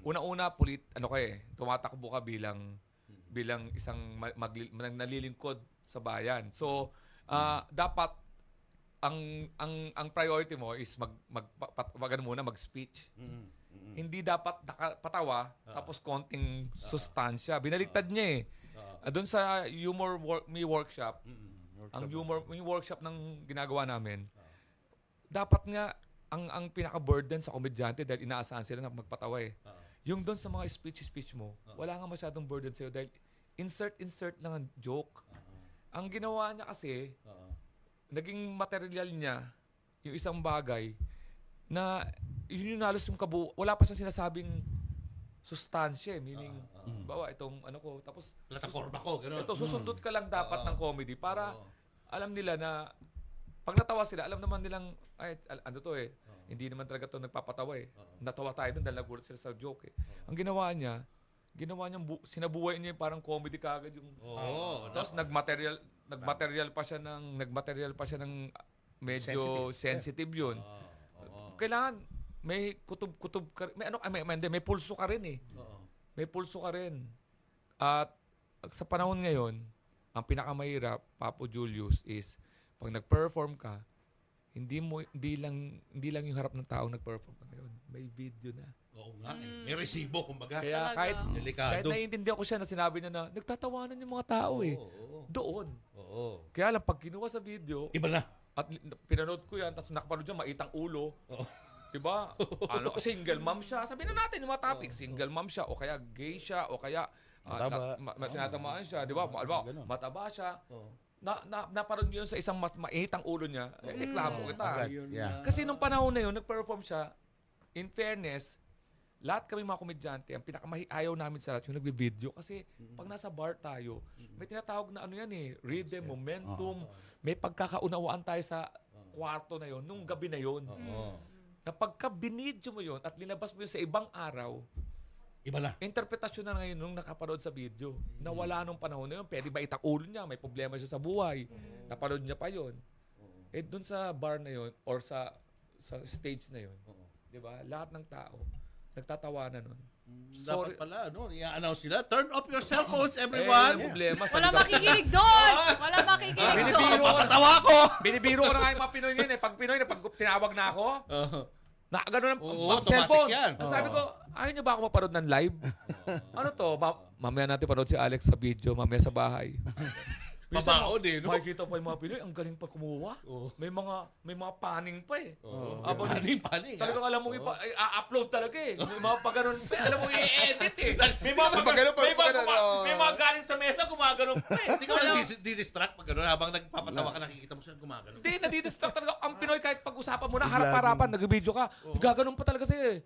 Una-una, tumatakbo ka bilang isang nalilingkod sa bayan. So, dapat ang priority mo is mag-speech. Hindi dapat nakapatawa tapos konting sustansya. Binaligtad niya doon sa workshop, yung workshop ng ginagawa namin, dapat nga ang pinaka-burden sa komedyante dahil inaasahan sila na magpatawa yung doon sa mga speech mo, wala nga masyadong burden sa'yo dahil insert lang ang joke. Ang ginawa niya kasi, naging material niya yung isang bagay na yun yung halos yung wala pa siyang sinasabing sustansya, meaning, bawa itong tapos Plataforma ko, gano'n. ito, susundot ka lang dapat ng comedy para alam nila na pag natawa sila, alam naman nilang, hindi naman talaga ito nagpapatawa Natawa tayo dun dahil nagulat sila sa joke Ang ginawa niya sinabuhay niya yung parang comedy kagad yung tapos nagmaterial pa siya ng medyo sensitive yun. Kailangan may kutob ka, may pulso ka rin May pulso ka rin. At sa panahon ngayon, ang pinakamahirap, Papo Julius, is pag nag-perform ka, hindi lang yung harap ng taong nag-perform ka ngayon. May video na. Oo nga May resibo, kumbaga. Kaya kahit delikado. naiintindihan ko siya na sinabi niya na nagtatawanan yung mga tao doon. Kaya lang pag kinuha sa video, Iba na. at pinanood ko yan, tapos nakapanood niya, maitang ulo. Diba? Single mom siya. Sabihin na natin yung mga topic. Single mom siya, o kaya gay siya, o kaya tinatamaan siya. Diba? Mataba siya. Naparod yun sa isang maitang ulo niya. Reklamo kita. Kasi nung panahon na yun, nag-perform siya. In fairness, lahat kami mga komedyante, ang pinakamahiayaw namin sa lahat yung nagbe-video. Kasi pag nasa bar tayo, may tinatawag na rhythm, momentum. May pagkakaunawaan tayo sa kwarto na yun, nung gabi na yun. Na pagka binidyo mo yun at linabas mo yun sa ibang araw, Iba na. interpretasyon na ngayon nung nakapanood sa video. Na wala nung panahon na yun. Pwede ba itak ulo niya? May problema siya sa buhay. Napanood niya pa yun. Dun sa bar na yun or sa stage na yun, di ba? Lahat ng tao nagtatawanan nun. Dapat pala, i-announce nila, turn off your cell phones, everyone! Problema. Wala makikinig doon! Wala makikinig doon! Papatawa ko! Binibiro ko na nga yung mga Pinoy ngayon. Pag Pinoy, pag tinawag na ako, na gano'n ang automatic cellphone. yan. Sabi ko, ayaw niyo ba ako mapanood ng live? Ano to? Mamaya natin panood si Alex sa video, mamaya sa bahay. Pabaon no? Makikita pa yung mga Pinoy, ang galing pa kumuha. May mga paning pa Paning. Talagang alam mo, i-upload talaga May mga pa ganun, alam mo, i-edit May mga may mga galing sa mesa, gumaganon pa Hindi ka wala di-distract pag gano'n habang nagpapatawa ka, nakikita mo siya gumagano. Hindi, nadidistract talaga. Ang Pinoy, kahit pag-usapan mo na, harap-harapan, nag-video ka, gaganon pa talaga sa'yo